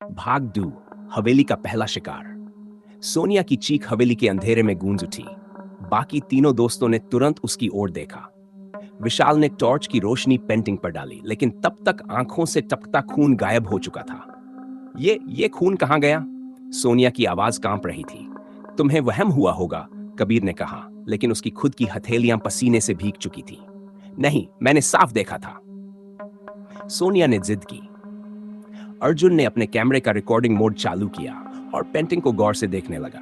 भाग 2। हवेली का पहला शिकार। सोनिया की चीख हवेली के अंधेरे में गूंज उठी। बाकी तीनों दोस्तों ने तुरंत उसकी ओर देखा। विशाल ने टॉर्च की रोशनी पेंटिंग पर डाली, लेकिन तब तक आंखों से टपकता खून गायब हो चुका था। ये खून कहाँ गया? सोनिया की आवाज कांप रही थी। तुम्हें वहम हुआ होगा, कबीर ने कहा, लेकिन उसकी खुद की हथेलियां पसीने से भीग चुकी थी। नहीं, मैंने साफ देखा था, सोनिया ने जिद की। अर्जुन ने अपने कैमरे का रिकॉर्डिंग मोड चालू किया और पेंटिंग को गौर से देखने लगा।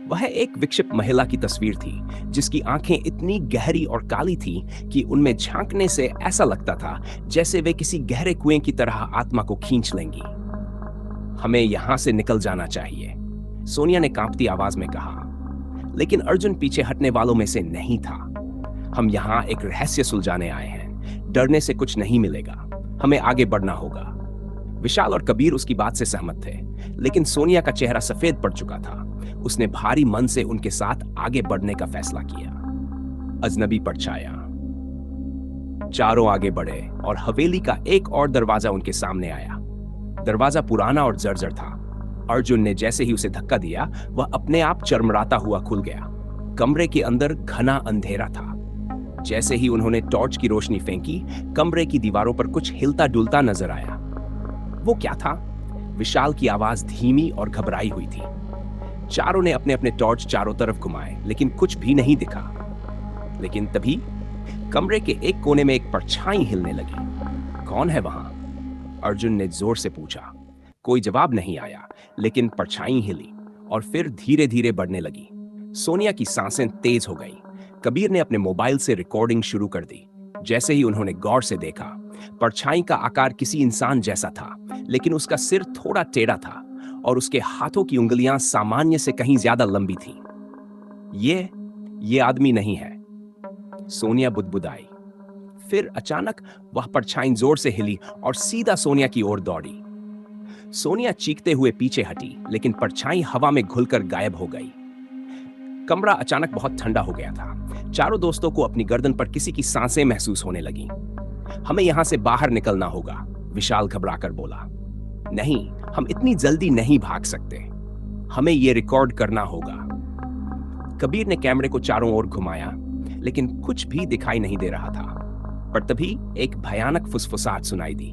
वह एक विक्षिप्त महिला की तस्वीर थी, जिसकी आंखें इतनी गहरी और काली थीं कि उनमें झांकने से ऐसा लगता था जैसे वे किसी गहरे कुएं की तरह आत्मा को खींच लेंगी। हमें यहां से निकल जाना चाहिए, सोनिया ने कांपती आवाज में कहा। लेकिन अर्जुन पीछे हटने वालों में से नहीं था। हम यहां एक रहस्य सुलझाने आए हैं, डरने से कुछ नहीं मिलेगा, हमें आगे बढ़ना होगा। विशाल और कबीर उसकी बात से सहमत थे, लेकिन सोनिया का चेहरा सफेद पड़ चुका था। उसने भारी मन से उनके साथ आगे बढ़ने का फैसला किया। अजनबी परछाया। चारों आगे बढ़े और हवेली का एक और दरवाजा उनके सामने आया। दरवाजा पुराना और जर्जर था। अर्जुन ने जैसे ही उसे धक्का दिया, वह अपने आप चरमराता हुआ खुल गया। कमरे के अंदर घना अंधेरा था। जैसे ही उन्होंने टॉर्च की रोशनी फेंकी, कमरे की दीवारों पर कुछ हिलता डुलता नजर आया। वो क्या था? विशाल की आवाज धीमी और घबराई हुई थी। चारों ने अपने अपने टॉर्च चारों तरफ घुमाए, लेकिन कुछ भी नहीं दिखा। लेकिन तभी कमरे के एक कोने में एक परछाई हिलने लगी। कौन है वहां? अर्जुन ने जोर से पूछा। कोई जवाब नहीं आया, लेकिन परछाई हिली और फिर धीरे धीरे बढ़ने लगी। सोनिया की सांसें तेज हो गई। कबीर ने अपने मोबाइल से रिकॉर्डिंग शुरू कर दी। जैसे ही उन्होंने गौर से देखा, परछाई का आकार किसी इंसान जैसा था, लेकिन उसका सिर थोड़ा टेढ़ा था और उसके हाथों की उंगलियां सामान्य से कहीं ज्यादा लंबी थीं। ये आदमी नहीं है, सोनिया बुदबुदाई। फिर अचानक वह परछाई जोर से हिली और सीधा सोनिया की ओर दौड़ी। सोनिया चीखते हुए पीछे हटी, लेकिन परछाई हवा में घुलकर गायब हो गई। कमरा अचानक बहुत ठंडा हो गया था। चारों दोस्तों को अपनी गर्दन पर किसी की सांसें महसूस होने लगी। हमें यहां से बाहर निकलना होगा, विशाल घबराकर बोला। नहीं, हम इतनी जल्दी नहीं भाग सकते, हमें यह रिकॉर्ड करना होगा। कबीर ने कैमरे को चारों ओर घुमाया, लेकिन कुछ भी दिखाई नहीं दे रहा था। पर तभी एक भयानक फुसफुसाहट सुनाई दी।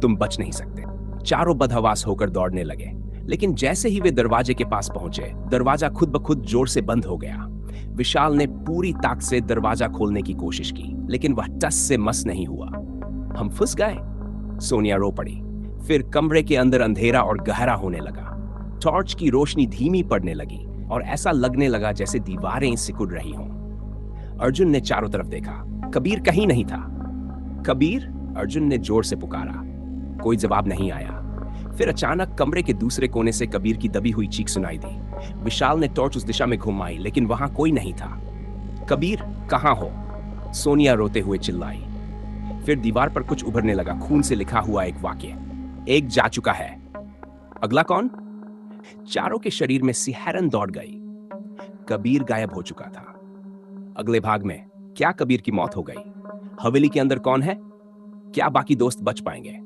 तुम बच नहीं सकते। चारों बदहवास होकर दौड़ने लगे, लेकिन जैसे ही वे दरवाजे के पास पहुंचे, दरवाजा खुद ब खुद जोर से बंद हो गया। विशाल ने पूरी ताकत से दरवाजा खोलने की कोशिश की, लेकिन वह टस से मस नहीं हुआ। हम फंस गए, सोनिया रो पड़ी। फिर कमरे के अंदर अंधेरा और गहरा होने लगा। टॉर्च की रोशनी धीमी पड़ने लगी और ऐसा लगने लगा जैसे दीवारें सिकुड़ रही हों। अर्जुन ने चारों तरफ देखा, कबीर कहीं नहीं था। कबीर, अर्जुन ने जोर से पुकारा। कोई जवाब नहीं आया। फिर अचानक कमरे के दूसरे कोने से कबीर की दबी हुई चीख सुनाई दी। विशाल ने टॉर्च उस दिशा में घुमाई, लेकिन वहां कोई नहीं था। कबीर, कहां हो? सोनिया रोते हुए चिल्लाई। फिर दीवार पर कुछ उभरने लगा, खून से लिखा हुआ एक वाक्य। एक जा चुका है, अगला कौन? चारों के शरीर में सिहरन दौड़ गई। कबीर गायब हो चुका था। अगले भाग में क्या कबीर की मौत हो गई? हवेली के अंदर कौन है? क्या बाकी दोस्त बच पाएंगे?